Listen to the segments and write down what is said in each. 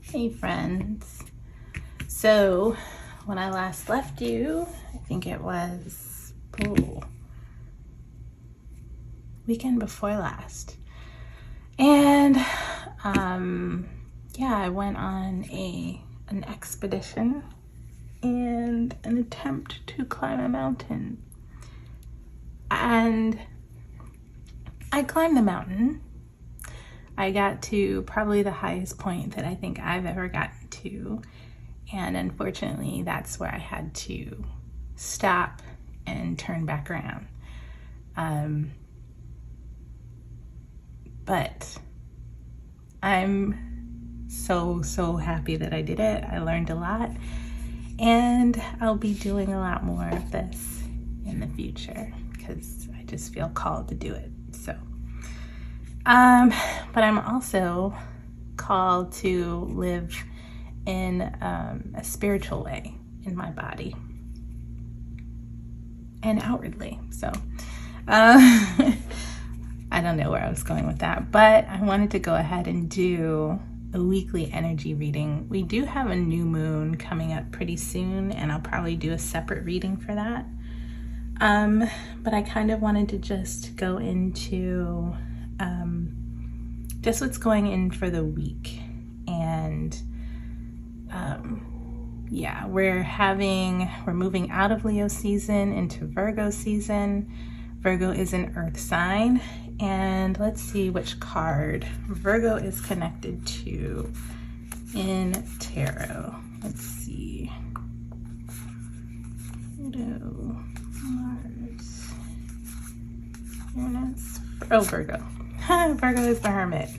Hey friends. So when I last left you, I think it was weekend before last. And I went on an expedition and an attempt to climb a mountain. And I climbed the mountain. I got to probably the highest point that I think I've ever gotten to. And unfortunately, that's where I had to stop and turn back around. But I'm so happy that I did it. I learned a lot. And I'll be doing a lot more of this in the future because I just feel called to do it. So. But I'm also called to live in a spiritual way in my body and outwardly. So I don't know where I was going with that, but I wanted to go ahead and do a weekly energy reading. We do have a new moon coming up pretty soon, and I'll probably do a separate reading for that. But I kind of wanted to just go into just what's going in for the week. And we're moving out of Leo season into Virgo season. Virgo is an earth sign, and let's see which card Virgo is connected to in tarot. Let's see. Pluto, Mars, Uranus. Oh, Virgo. Virgo is the Hermit.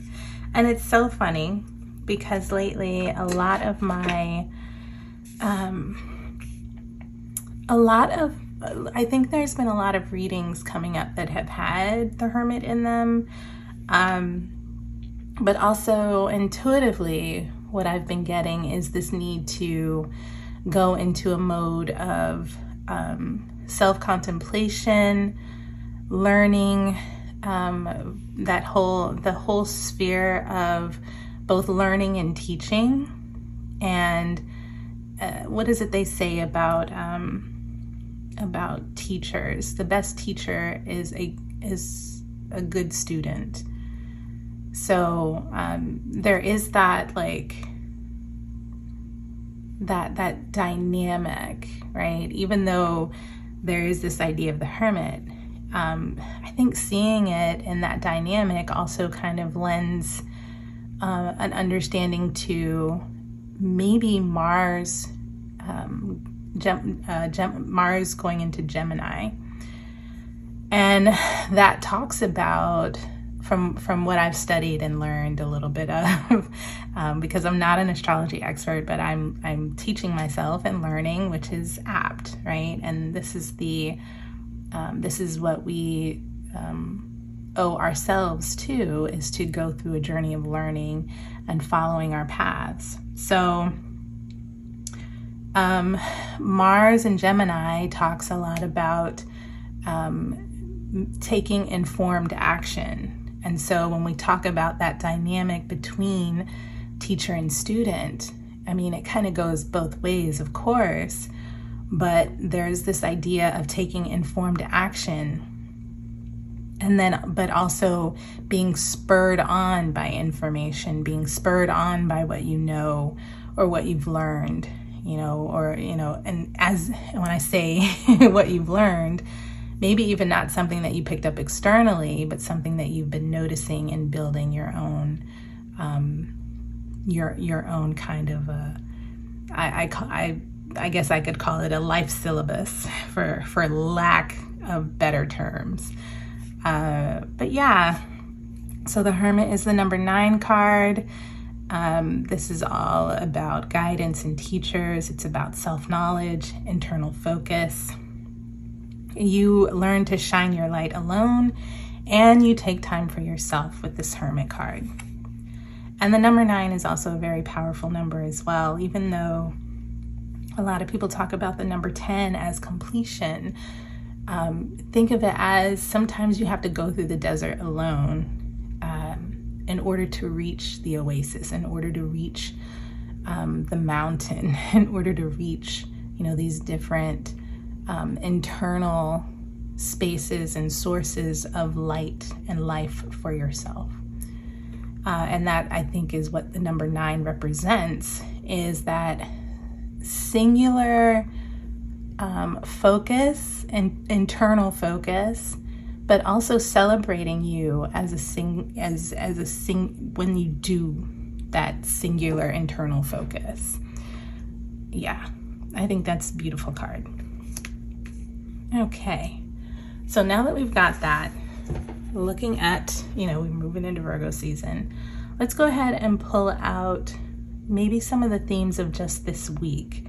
And it's so funny because lately a lot of my I think there's been a lot of readings coming up that have had the Hermit in them, but also intuitively what I've been getting is this need to go into a mode of self-contemplation, learning, the whole sphere of both learning and teaching. And what is it they say about teachers? The best teacher is a good student. So there is that that dynamic, right? Even though there is this idea of the Hermit, I think seeing it in that dynamic also kind of lends an understanding to maybe Mars, Mars going into Gemini. And that talks about, from what I've studied and learned a little bit of, because I'm not an astrology expert, but I'm teaching myself and learning, which is apt, right? And this is what we owe ourselves to, is to go through a journey of learning and following our paths. So Mars in Gemini talks a lot about taking informed action. And so when we talk about that dynamic between teacher and student, I mean, it kind of goes both ways, of course, but there's this idea of taking informed action, but also being spurred on by information, being spurred on by what you know or what you've learned, and when I say what you've learned, maybe even not something that you picked up externally, but something that you've been noticing and building your own kind of I guess I could call it a life syllabus for lack of better terms. But yeah, so the Hermit is the number 9 card. This is all about guidance and teachers. It's about self-knowledge, internal focus. You learn to shine your light alone, and you take time for yourself with this Hermit card. And the number 9 is also a very powerful number as well, even though a lot of people talk about the number 10 as completion. Think of it as sometimes you have to go through the desert alone in order to reach the oasis, in order to reach the mountain, in order to reach, these different internal spaces and sources of light and life for yourself. And that, I think, is what the number 9 represents, is that singular focus and internal focus, but also celebrating you as when you do that singular internal focus. Yeah, I think that's a beautiful card. Okay, so now that we've got that, looking at, we're moving into Virgo season, let's go ahead and pull out maybe some of the themes of just this week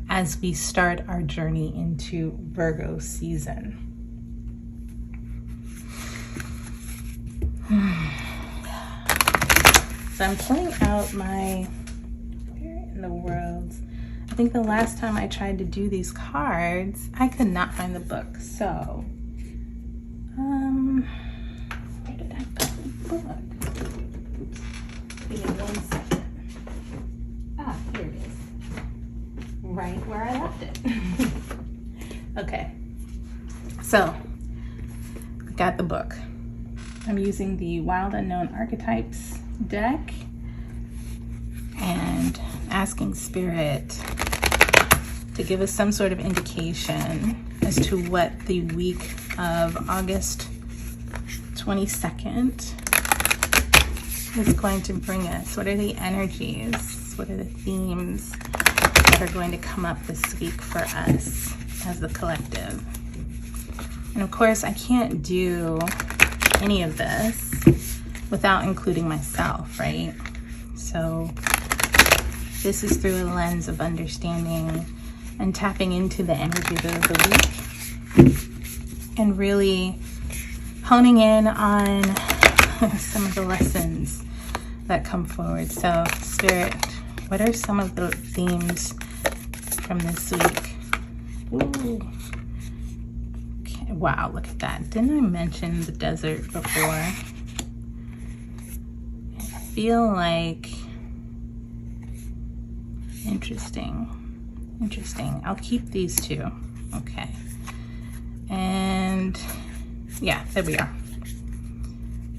as we start our journey into Virgo season. So I'm pulling out where in the world? I think the last time I tried to do these cards, I could not find the book. So, where did I put the book? Give me 1 second. Here it is. Right where I left it. Okay. So, I got the book. I'm using the Wild Unknown Archetypes deck and asking Spirit to give us some sort of indication as to what the week of August 22nd is going to bring us. What are the energies? What are the themes that are going to come up this week for us as the collective? And of course, I can't do any of this without including myself, right? So this is through a lens of understanding and tapping into the energies of the week and really honing in on some of the lessons that come forward. So Spirit, what are some of the themes from this week? Ooh. Okay. Wow, look at that. Didn't I mention the desert before? I feel like interesting. I'll keep these two. Okay. And yeah, there we are.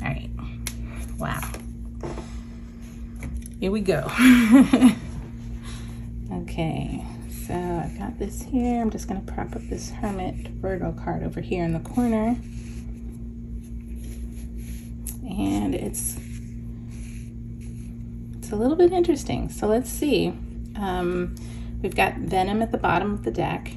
All right. Wow. Here we go. Okay. So I've got this here. I'm just going to prop up this Hermit Virgo card over here in the corner. And it's a little bit interesting. So let's see. We've got Venom at the bottom of the deck.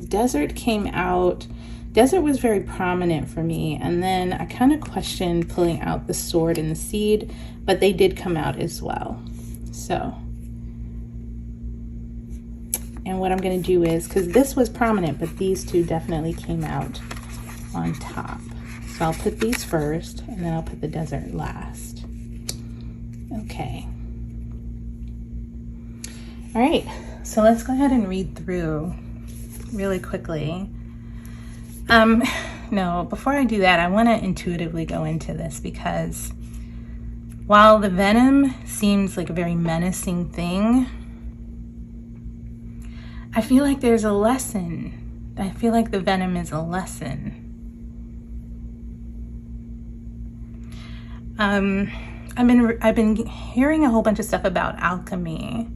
Desert came out. Desert was very prominent for me. And then I kind of questioned pulling out the Sword and the Seed, but they did come out as well. So, and what I'm going to do is, because this was prominent, but these two definitely came out on top. So I'll put these first, and then I'll put the Desert last. Okay. All right, so let's go ahead and read through really quickly. No, before I do that, I want to intuitively go into this, because while the venom seems like a very menacing thing, I feel like there's a lesson. I feel like the venom is a lesson. I've been hearing a whole bunch of stuff about alchemy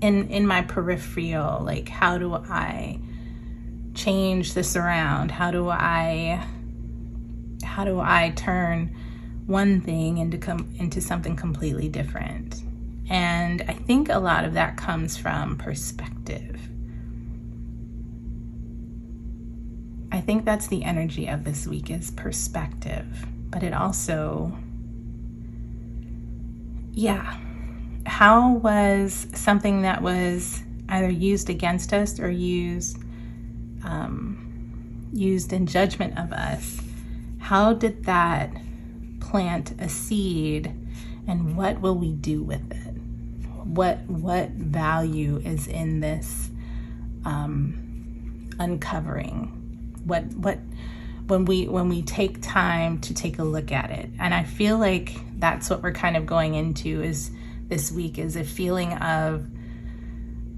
in my peripheral, like, how do I change this around? How do I turn one thing into something completely different? And I think a lot of that comes from perspective. I think that's the energy of this week, is perspective. But it also, how was something that was either used against us or used in judgment of us, how did that plant a seed, and what will we do with it? What value is in this uncovering? What when we take time to take a look at it. And I feel like that's what we're kind of going into is this week, is a feeling of,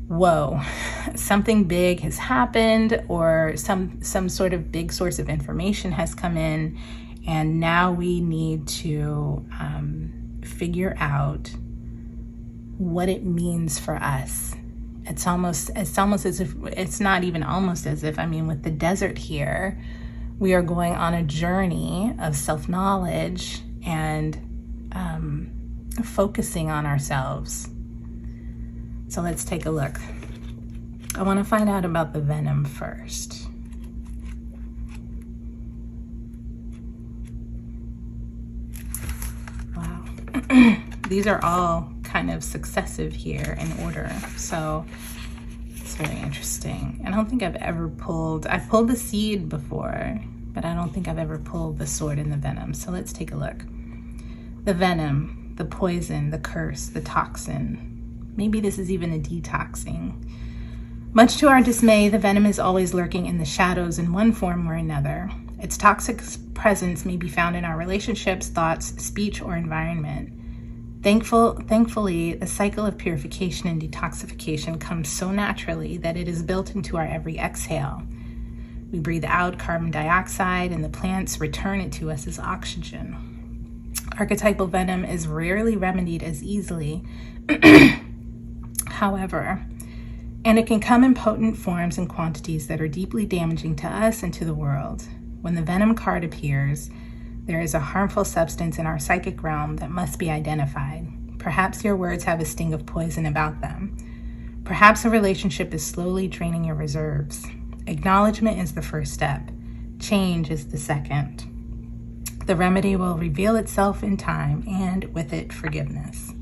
whoa, something big has happened, or some sort of big source of information has come in, and now we need to figure out what it means for us. It's almost as if, it's not even almost as if, I mean, with the desert here, we are going on a journey of self-knowledge and focusing on ourselves. So let's take a look. I want to find out about the venom first. Wow. These are all kind of successive here in order. So it's very interesting. I don't think I've pulled the seed before, but I don't think I've ever pulled the sword and the venom. So let's take a look. The venom, the poison, the curse, the toxin. Maybe this is even a detoxing. Much to our dismay, the venom is always lurking in the shadows in one form or another. Its toxic presence may be found in our relationships, thoughts, speech, or environment. Thankfully, the cycle of purification and detoxification comes so naturally that it is built into our every exhale. We breathe out carbon dioxide, and the plants return it to us as oxygen. Archetypal venom is rarely remedied as easily, however, and it can come in potent forms and quantities that are deeply damaging to us and to the world. When the venom card appears, there is a harmful substance in our psychic realm that must be identified. Perhaps your words have a sting of poison about them. Perhaps a relationship is slowly draining your reserves. Acknowledgement is the first step. Change is the second. The remedy will reveal itself in time, and with it, forgiveness.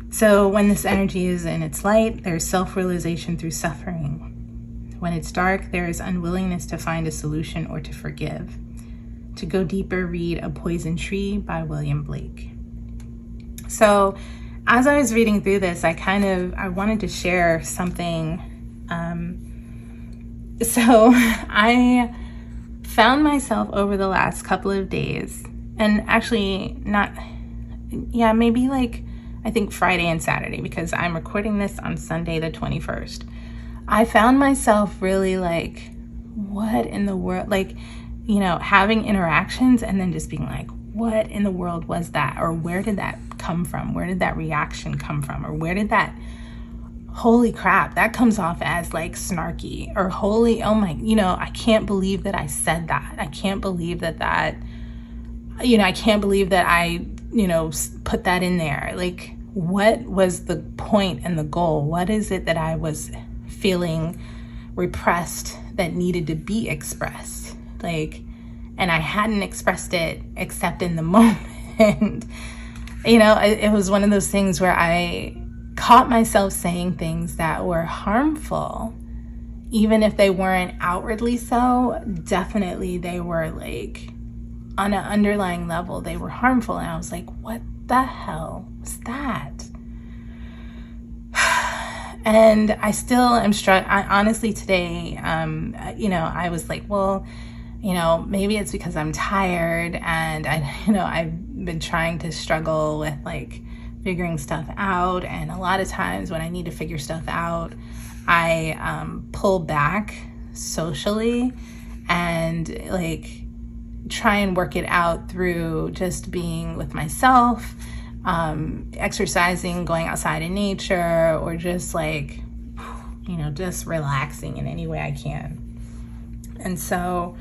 So when this energy is in its light, there's self-realization through suffering. When it's dark, there is unwillingness to find a solution or to forgive. To go deeper, read A Poison Tree by William Blake. So as I was reading through this, I wanted to share something. So I found myself over the last couple of days, and actually maybe like, I think Friday and Saturday, because I'm recording this on Sunday the 21st. I found myself really like, what in the world, like, you know, having interactions and then just being like, what in the world was that? Or where did that come from? Where did that reaction come from? Or where did that, holy crap, that comes off as like snarky, or holy, oh my, you know, I can't believe that I said that. I can't believe that I put that in there. Like, what was the point and the goal? What is it that I was feeling repressed that needed to be expressed? Like, and I hadn't expressed it except in the moment. You know, it was one of those things where I caught myself saying things that were harmful, even if they weren't outwardly so. Definitely they were like, on an underlying level, they were harmful. And I was like, what the hell was that? And I still am honestly today, I was like, well, you know, maybe it's because I'm tired, and I've been trying to struggle with like figuring stuff out. And a lot of times when I need to figure stuff out, I pull back socially and like try and work it out through just being with myself, exercising, going outside in nature, or just like, you know, just relaxing in any way I can. And so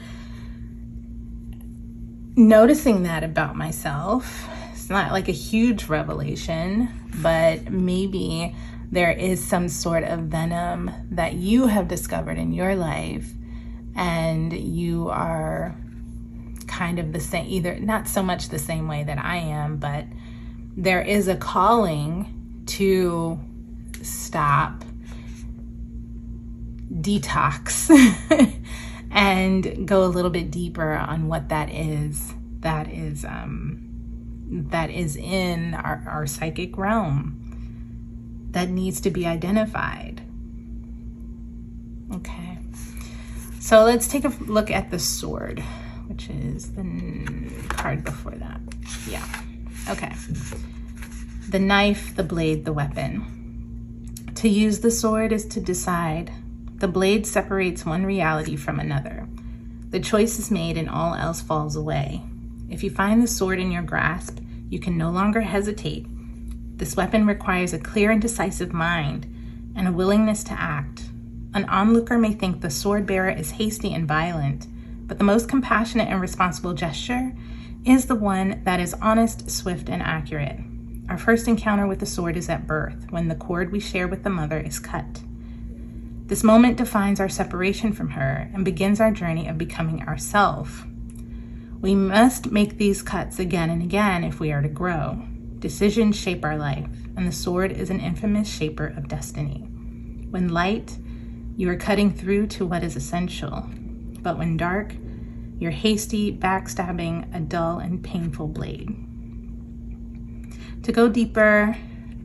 noticing that about myself, it's not like a huge revelation, but maybe there is some sort of venom that you have discovered in your life, and you are kind of the same, either not so much the same way that I am, but there is a calling to stop, detox, and go a little bit deeper on what that is in our psychic realm that needs to be identified. Okay. So let's take a look at the sword, which is the card before that. Yeah. Okay. The knife, the blade, the weapon. To use the sword is to decide. The blade separates one reality from another. The choice is made and all else falls away. If you find the sword in your grasp, you can no longer hesitate. This weapon requires a clear and decisive mind and a willingness to act. An onlooker may think the sword bearer is hasty and violent, but the most compassionate and responsible gesture is the one that is honest, swift, and accurate. Our first encounter with the sword is at birth, when the cord we share with the mother is cut. This moment defines our separation from her and begins our journey of becoming ourself. We must make these cuts again and again if we are to grow. Decisions shape our life, and the sword is an infamous shaper of destiny. When light, you are cutting through to what is essential. But when dark, you're hasty, backstabbing, a dull and painful blade. To go deeper,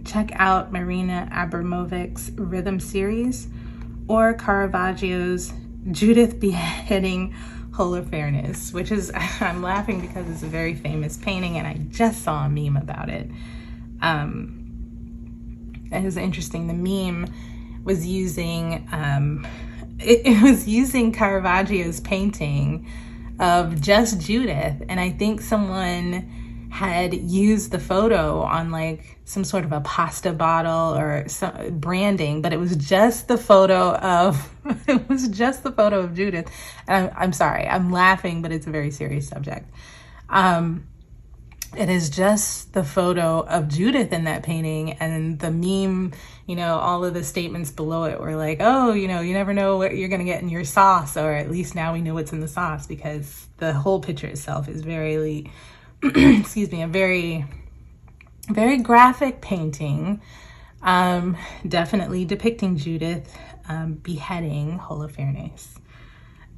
check out Marina Abramovic's Rhythm series or Caravaggio's Judith beheading Holofernes, which is, I'm laughing because it's a very famous painting and I just saw a meme about it. It was interesting. The meme was using, it was using Caravaggio's painting of just Judith, and I think someone had used the photo on like some sort of a pasta bottle or some branding, but it was just the photo of Judith. And I'm sorry, I'm laughing, but it's a very serious subject. It is just the photo of Judith in that painting, and the meme, all of the statements below it were like, oh, you never know what you're going to get in your sauce, or at least now we know what's in the sauce, because the whole picture itself is very, a very, very graphic painting, definitely depicting Judith beheading Holofernes.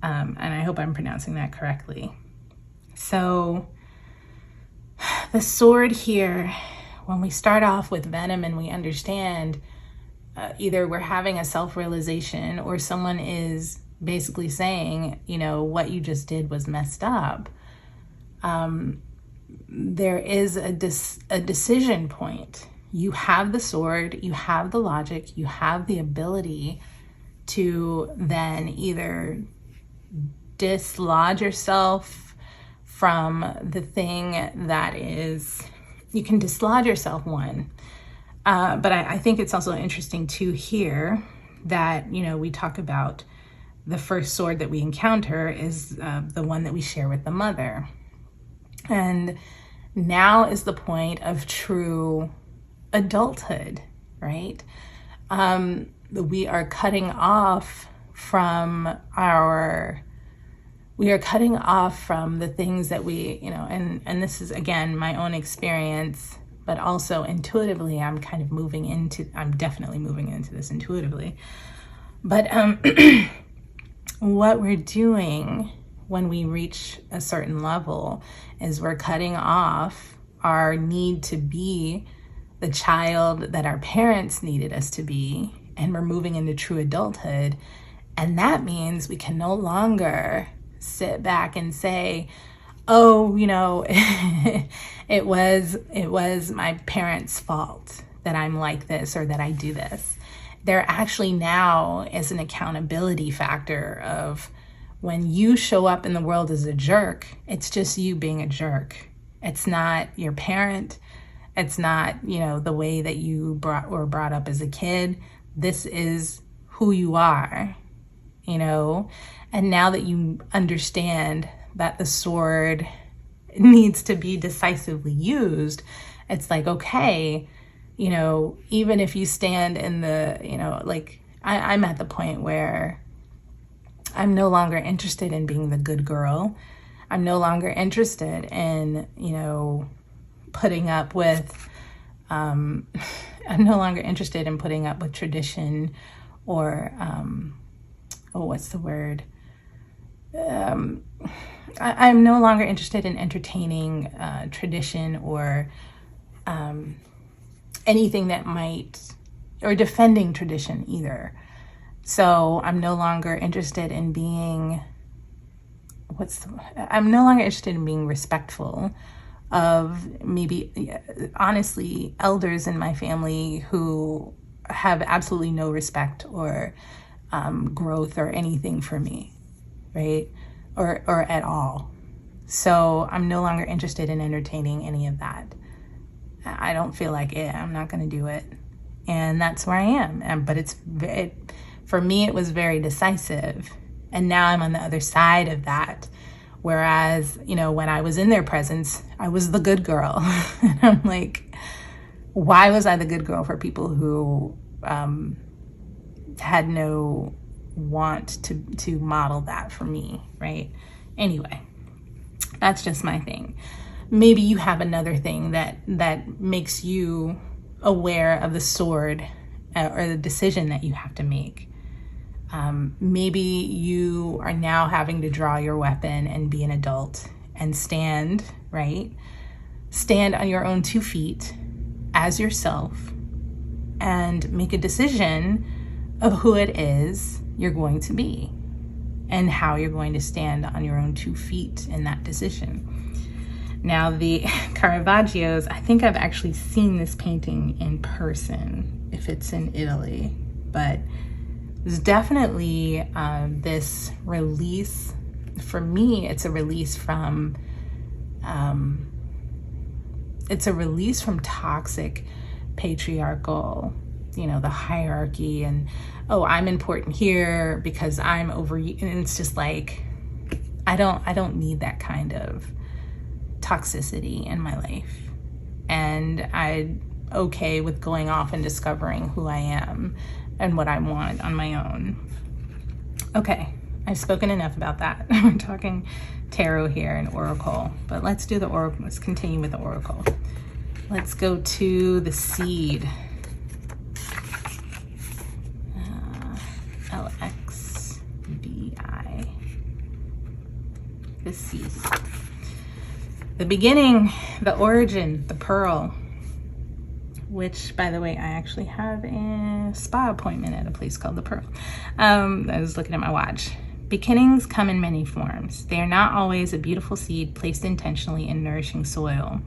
And I hope I'm pronouncing that correctly. So the sword here, when we start off with venom and we understand either we're having a self-realization or someone is basically saying, what you just did was messed up, there is a decision point. You have the sword, you have the logic, you have the ability to then either dislodge yourself from the thing that is, you can dislodge yourself, one. But I think it's also interesting to hear that, we talk about the first sword that we encounter is the one that we share with the mother. And now is the point of true adulthood, right? We are cutting off from the things that we, and this is, again, my own experience, but also intuitively, I'm definitely moving into this intuitively. But what we're doing when we reach a certain level is we're cutting off our need to be the child that our parents needed us to be, and we're moving into true adulthood. And that means we can no longer sit back and say, oh, it was my parents' fault that I'm like this or that I do this. There actually now is an accountability factor of when you show up in the world as a jerk, it's just you being a jerk. It's not your parent. It's not, the way that you were brought up as a kid. This is who you are, And now that you understand that the sword needs to be decisively used, it's like, okay, even if you stand in the, I'm at the point where I'm no longer interested in being the good girl. I'm no longer interested in, putting up with, I'm no longer interested in putting up with tradition or, what's the word? I'm no longer interested in entertaining tradition or anything that might, or defending tradition either. So I'm no longer interested in being, I'm no longer interested in being respectful of maybe, honestly, elders in my family who have absolutely no respect or growth or anything for me, right? Or at all. So I'm no longer interested in entertaining any of that. I don't feel like it. I'm not going to do it. And that's where I am. But for me, it was very decisive. And now I'm on the other side of that. Whereas, when I was in their presence, I was the good girl. And I'm like, why was I the good girl for people who had no want to model that for me, right? Anyway, that's just my thing. Maybe you have another thing that makes you aware of the sword or the decision that you have to make. Maybe you are now having to draw your weapon and be an adult and stand, right? Stand on your own 2 feet as yourself and make a decision of who it is you're going to be and how you're going to stand on your own 2 feet in that decision. Now, the Caravaggios, I think I've actually seen this painting in person, if it's in Italy, but there's definitely this release. For me, it's a release from toxic patriarchal, the hierarchy and, oh, I'm important here because I'm over you. And it's just like, I don't need that kind of toxicity in my life. And I'm okay with going off and discovering who I am and what I want on my own. Okay, I've spoken enough about that. We're talking tarot here and oracle, but let's do the oracle. Let's continue with the oracle. Let's go to the seed. LXBI. The seed. The beginning, the origin, the pearl, which, by the way, I actually have a spa appointment at a place called the Pearl. I was looking at my watch. Beginnings come in many forms. They are not always a beautiful seed placed intentionally in nourishing soil.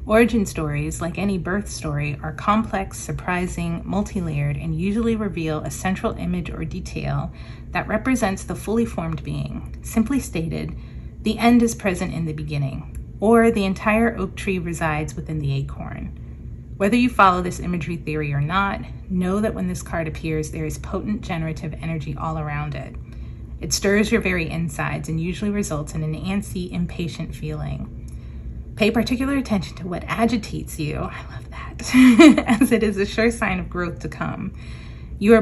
Origin stories, like any birth story, are complex, surprising, multi-layered, and usually reveal a central image or detail that represents the fully formed being. Simply stated, the end is present in the beginning, or the entire oak tree resides within the acorn. Whether you follow this imagery theory or not, know that when this card appears, there is potent generative energy all around it. It stirs your very insides and usually results in an antsy, impatient feeling. Pay particular attention to what agitates you. I love that. As it is a sure sign of growth to come. You are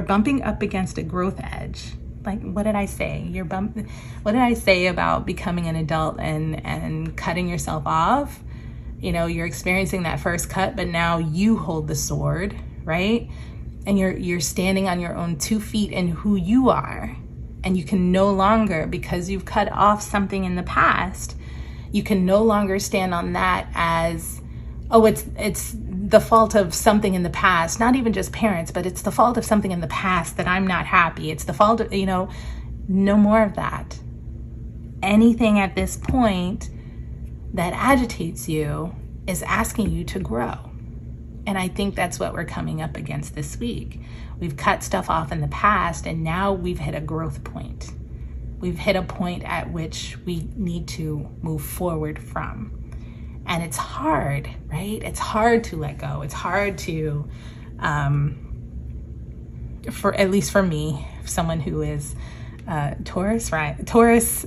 bumping up against a growth edge. Like, what did I say? What did I say about becoming an adult and cutting yourself off? You're experiencing that first cut, but now you hold the sword, right? And you're standing on your own 2 feet in who you are. And you can no longer, because you've cut off something in the past, you can no longer stand on that as, oh, it's the fault of something in the past, not even just parents, but it's the fault of something in the past that I'm not happy. It's the fault of, no more of that. Anything at this point that agitates you is asking you to grow. And I think that's what we're coming up against this week. We've cut stuff off in the past, and now we've hit a growth point. We've hit a point at which we need to move forward from. And it's hard, right? It's hard to let go. It's hard to, at least for me, someone who is Taurus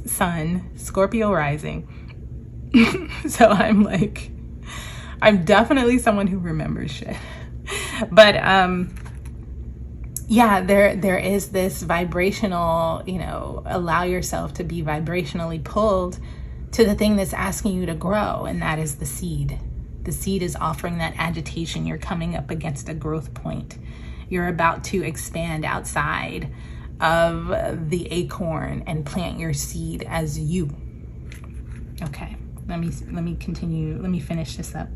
sun, Scorpio rising. So I'm definitely someone who remembers shit. But there is this vibrational, allow yourself to be vibrationally pulled to the thing that's asking you to grow, and that is the seed. The seed is offering that agitation. You're coming up against a growth point. You're about to expand outside of the acorn and plant your seed as you. Okay, let me continue. Let me finish this up.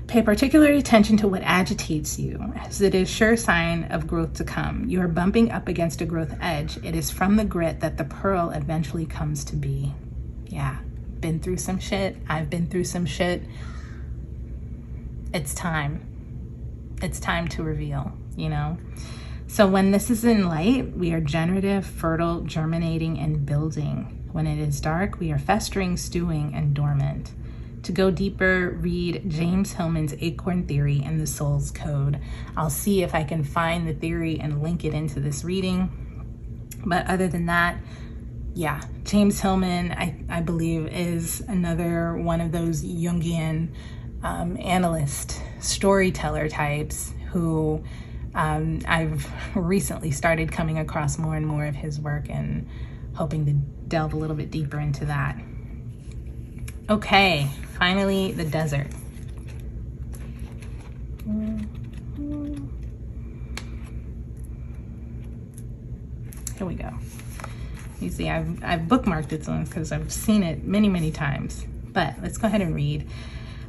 Pay particular attention to what agitates you, as it is sure sign of growth to come. You are bumping up against a growth edge. It is from the grit that the pearl eventually comes to be. Yeah, been through some shit. I've been through some shit. It's time. It's time to reveal, you know? So when this is in light, we are generative, fertile, germinating, and building. When it is dark, we are festering, stewing, and dormant. To go deeper, read James Hillman's Acorn Theory and the Soul's Code. I'll see if I can find the theory and link it into this reading. But other than that, yeah, James Hillman, I believe, is another one of those Jungian analyst, storyteller types who I've recently started coming across more and more of his work and hoping to delve a little bit deeper into that. Okay, finally, the desert. Here we go. You see, I've bookmarked this one because I've seen it many, many times. But let's go ahead and read.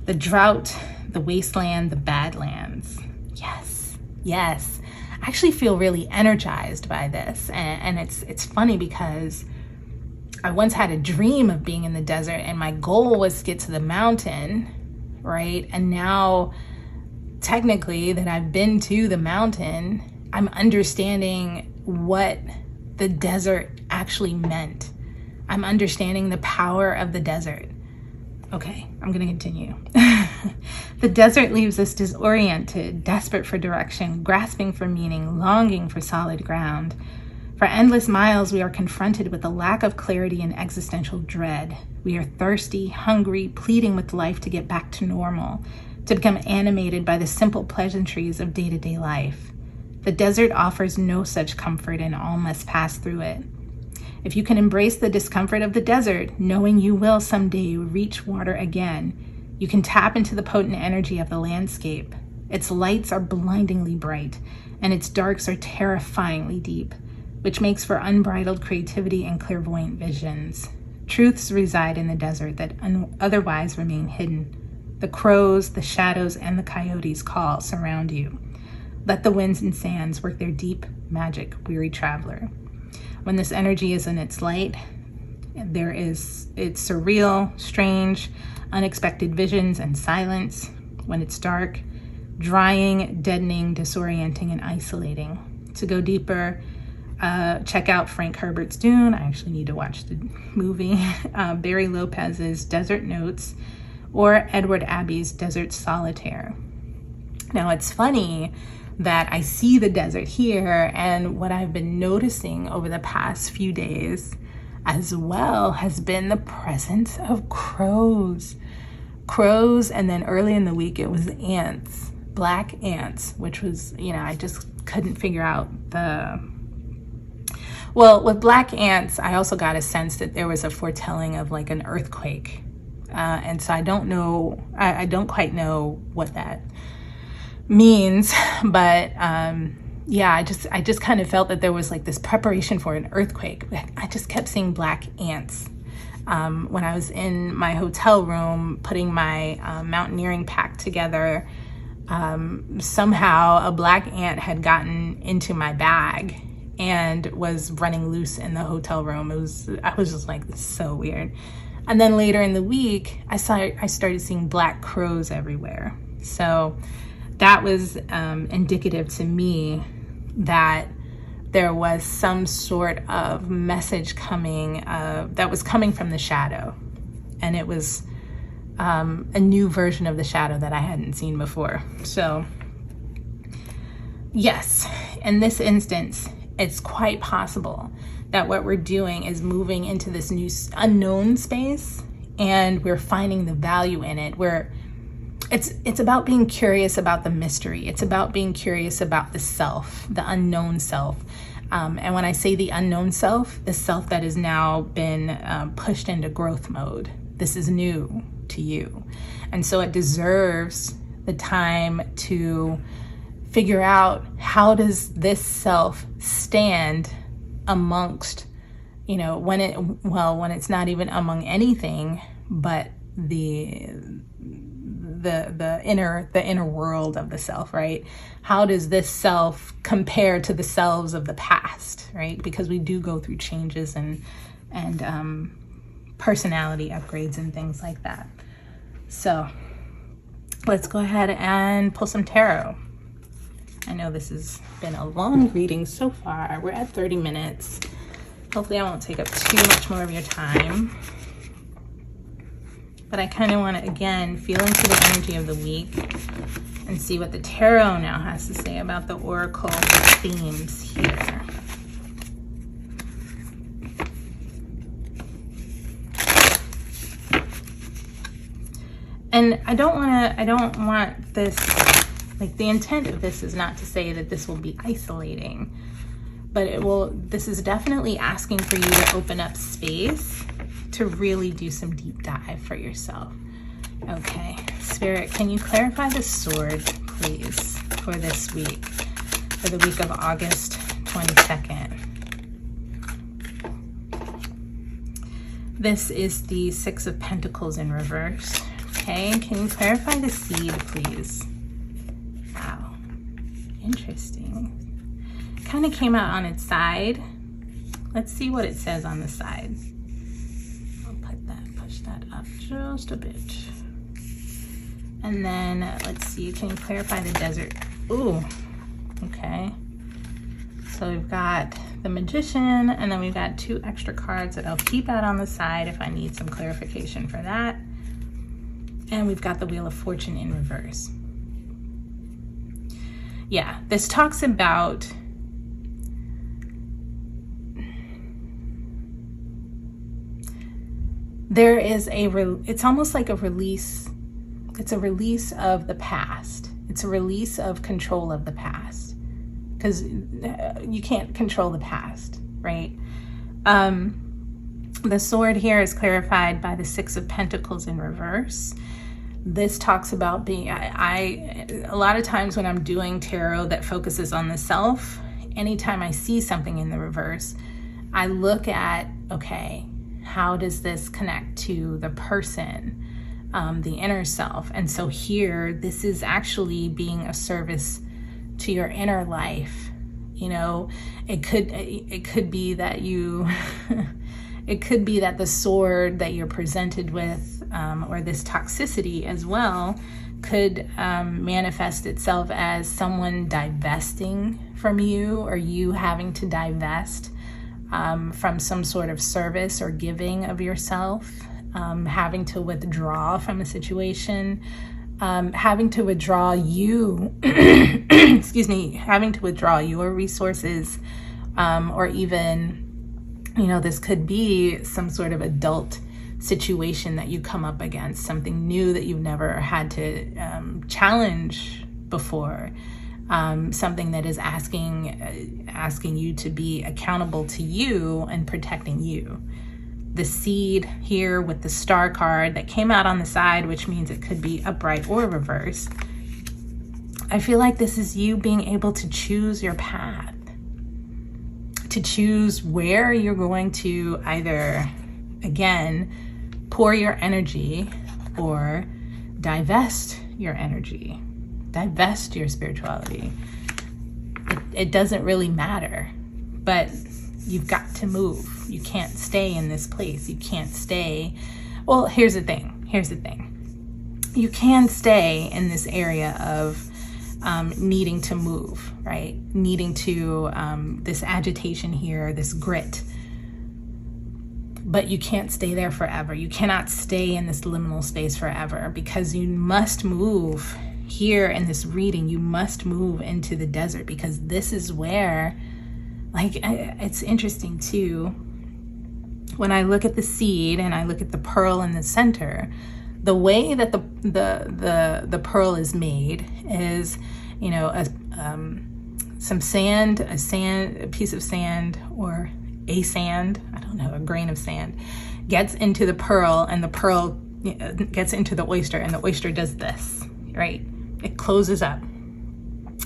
The drought, the wasteland, the badlands. Yes, yes. I actually feel really energized by this. And it's funny because I once had a dream of being in the desert and my goal was to get to the mountain, right? And now, technically, that I've been to the mountain, I'm understanding what the desert actually meant. I'm understanding the power of the desert. Okay, I'm gonna continue. The desert leaves us disoriented, desperate for direction, grasping for meaning, longing for solid ground. For endless miles, we are confronted with a lack of clarity and existential dread. We are thirsty, hungry, pleading with life to get back to normal, to become animated by the simple pleasantries of day-to-day life. The desert offers no such comfort, and all must pass through it. If you can embrace the discomfort of the desert, knowing you will someday reach water again, you can tap into the potent energy of the landscape. Its lights are blindingly bright, and its darks are terrifyingly deep, which makes for unbridled creativity and clairvoyant visions. Truths reside in the desert that otherwise remain hidden. The crows, the shadows, and the coyotes call, surround you. Let the winds and sands work their deep magic, weary traveler. When this energy is in its light, it's surreal, strange, unexpected visions and silence. When it's dark, drying, deadening, disorienting, and isolating. To go deeper, check out Frank Herbert's Dune. I actually need to watch the movie. Barry Lopez's Desert Notes, or Edward Abbey's Desert Solitaire. Now, it's funny that I see the desert here, and what I've been noticing over the past few days as well has been the presence of crows. Crows, and then early in the week it was ants, black ants, which was, I just couldn't figure out Well, with black ants, I also got a sense that there was a foretelling of like an earthquake. And so I don't know, I don't quite know what that means, but yeah, I just kind of felt that there was like this preparation for an earthquake. I just kept seeing black ants. When I was in my hotel room putting my mountaineering pack together, somehow a black ant had gotten into my bag and was running loose in the hotel room. I was just like, this is so weird. And then later in the week, I started seeing black crows everywhere. So that was indicative to me that there was some sort of message coming that was coming from the shadow. And it was a new version of the shadow that I hadn't seen before. So yes, in this instance, it's quite possible that what we're doing is moving into this new unknown space, and we're finding the value in it. It's about being curious about the mystery. It's about being curious about the self, the unknown self. And when I say the unknown self, the self that has now been pushed into growth mode. This is new to you. And so it deserves the time to figure out, how does this self stand amongst, when it's not even among anything but the the inner world of the self, right? How does this self compare to the selves of the past, right? Because we do go through changes and personality upgrades and things like that. So let's go ahead and pull some tarot. I know this has been a long reading so far. We're at 30 minutes. Hopefully I won't take up too much more of your time. But I kind of want to, again, feel into the energy of the week and see what the tarot now has to say about the oracle themes here. And I don't want this, like, the intent of this is not to say that this will be isolating, but this is definitely asking for you to open up space to really do some deep dive for yourself. Okay, Spirit, can you clarify the sword, please, for this week, for the week of August 22nd? This is the Six of Pentacles in reverse. Okay, can you clarify the seed, please? Wow, interesting. Kind of came out on its side. Let's see what it says on the side. Push that up just a bit. And then let's see, can you clarify the desert? Ooh, okay. So we've got the Magician, and then we've got 2 extra cards that I'll keep out on the side if I need some clarification for that. And we've got the Wheel of Fortune in reverse. Yeah, this talks about there is it's almost like a release. It's a release of the past. It's a release of control of the past, because you can't control the past, right? The sword here is clarified by the Six of Pentacles in reverse. This talks about being, a lot of times when I'm doing tarot that focuses on the self, anytime I see something in the reverse, I look at, okay, how does this connect to the person, the inner self? And so here, this is actually being a service to your inner life. You know, it could be that you, it could be that the sword that you're presented with, or this toxicity as well, could manifest itself as someone divesting from you, or you having to divest from some sort of service or giving of yourself, having to withdraw from a situation, having to withdraw excuse me, having to withdraw your resources, or even, you know, this could be some sort of adult situation that you come up against, something new that you've never had to challenge before, something that is asking you to be accountable to you and protecting you. The seed here with the star card that came out on the side, which means it could be upright or reversed. I feel like this is you being able to choose your path, to choose where you're going to either, again, pour your energy or divest your energy, divest your spirituality. It doesn't really matter, but you've got to move. You can't stay in this place. You can't stay. Well, here's the thing. You can stay in this area of needing to move, right? Needing to, this agitation here, this grit. But you can't stay there forever. You cannot stay in this liminal space forever, because you must move here in this reading. You must move into the desert, because this is where, like, it's interesting too, when I look at the seed and I look at the pearl in the center, the way that the pearl is made is, you know, a piece of sand, or a sand, I don't know, a grain of sand gets into the pearl, and the pearl gets into the oyster, and the oyster does this, right? It closes up.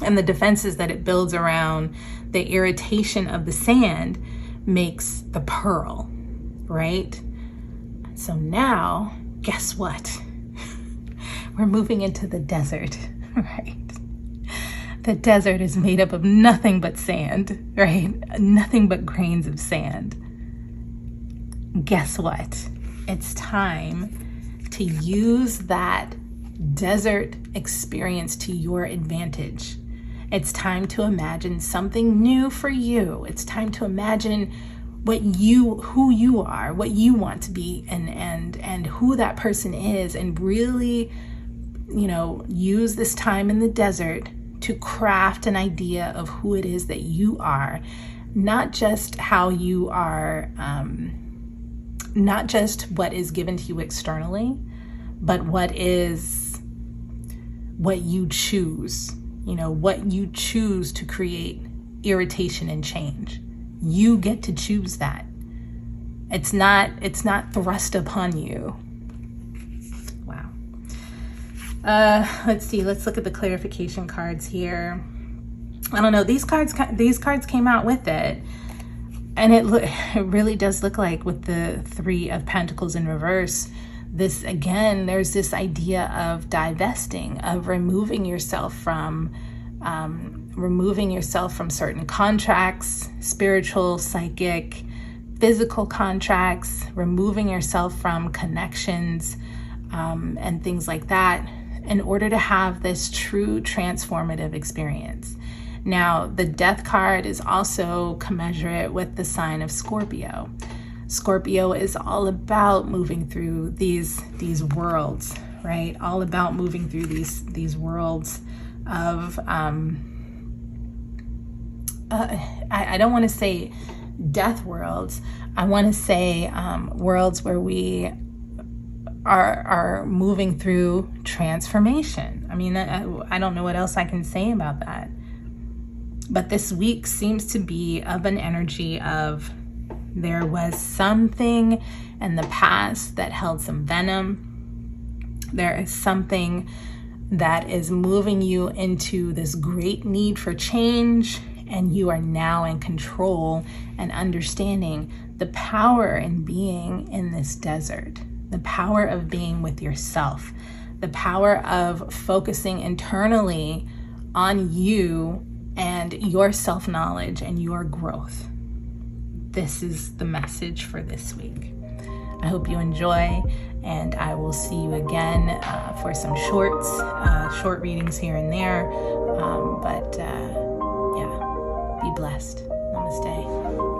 And the defenses that it builds around the irritation of the sand makes the pearl, right? So now, guess what? we're moving into the desert, right? The desert is made up of nothing but sand, right? Nothing but grains of sand. Guess what? It's time to use that desert experience to your advantage. It's time to imagine something new for you. It's time to imagine who you are, what you want to be, and who that person is, and really, use this time in the desert to craft an idea of who it is that you are, not just how you are, not just what is given to you externally, but what you choose, what you choose to create irritation and change. You get to choose that. It's not thrust upon you. Wow. Let's see. Let's look at the clarification cards here. I don't know. These cards came out with it, and it really does look like, with the Three of Pentacles in reverse, this again, there's this idea of divesting, of removing yourself from certain contracts, spiritual, psychic, physical contracts, removing yourself from connections, and things like that, in order to have this true transformative experience. Now, the Death card is also commensurate with the sign of Scorpio. Scorpio is all about moving through these worlds, right? All about moving through these worlds of I don't want to say death worlds. I want to say worlds where we are moving through transformation. I mean, I don't know what else I can say about that. But this week seems to be of an energy of, there was something in the past that held some venom. There is something that is moving you into this great need for change, and you are now in control and understanding the power in being in this desert, the power of being with yourself, the power of focusing internally on you and your self-knowledge and your growth. This is the message for this week. I hope you enjoy, and I will see you again for some short readings here and there. Be blessed. Namaste.